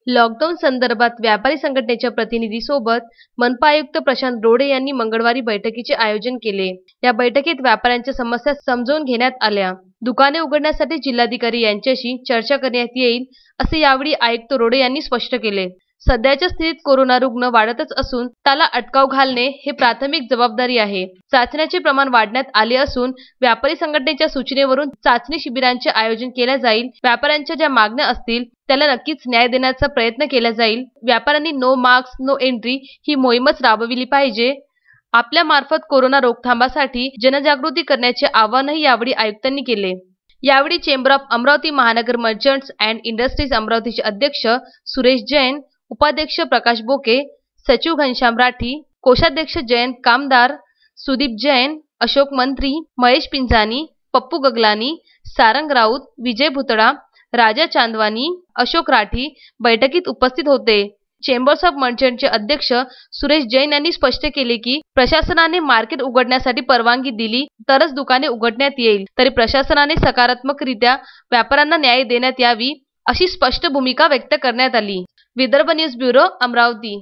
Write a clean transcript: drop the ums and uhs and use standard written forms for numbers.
Lockdown संदर्भात व्यापारी संघटनेच्या प्रतिनिधींसोबत मनपा आयुक्त प्रशांत रोडे यांनी मंगळवारी बैठकीचे आयोजन केले। या बैठकीत व्यापाऱ्यांच्या समस्या समजून घेण्यात आल्या। दुकाने उघडण्यासाठी जिल्हाधिकारी यांच्याशी चर्चा करण्यात येईल असे यावेळी आयुक्त रोडे यांनी स्पष्ट केले। सध्याच्या स्थितीत कोरोना रुग्ण वाढतच असून त्याला अटकाव घालणे हे प्राथमिक जबाबदारी आहे। चाचण्याचे प्रमाण वाढवण्यात आले असून व्यापारी संघटनेच्या सूचनेवरून चाचणी शिबिरांचे आयोजन केले जाईल। व्यापाऱ्यांच्या ज्या मागण्या असतील त्याला नक्कीच न्याय देण्याचा प्रयत्न केला जाईल। व्यापाऱ्यांनी नो मास्क नो एंट्री ही मोहीमच राबविली पाहिजे। आपल्या मार्फत कोरोना रोकथामासाठी जनजागृती करण्याचे आवाहनही यावेळी आयुक्तांनी केले। यावेळी चेंबर ऑफ अमरावती महानगर मर्चंट्स अँड इंडस्ट्रीज अमरावतीचे अध्यक्ष सुरेश जैन, उपाध्यक्ष प्रकाश बोके, सचिव घनश्याम राठी, कोषाध्यक्ष जयंत कामदार, सुदीप जैन, अशोक मंत्री, महेश पिंजानी, पप्पू गगलानी, सारंग राऊत, विजय भुतडा, राजा चांदवानी, अशोक राठी बैठकीत उपस्थित होते। चेंबर्स ऑफ मर्चंटचे अध्यक्ष सुरेश जैन यांनी स्पष्ट केले की प्रशासनाने मार्केट उघडण्यासाठी परवानगी दिली तरच दुकाने उघडण्यात येईल, तरी प्रशासनाने सकारात्मकरित्या व्यापाऱ्यांना न्याय देण्यात यावी अशी स्पष्ट भूमिका व्यक्त करण्यात आली। Vidarbha news bureau, Amravati.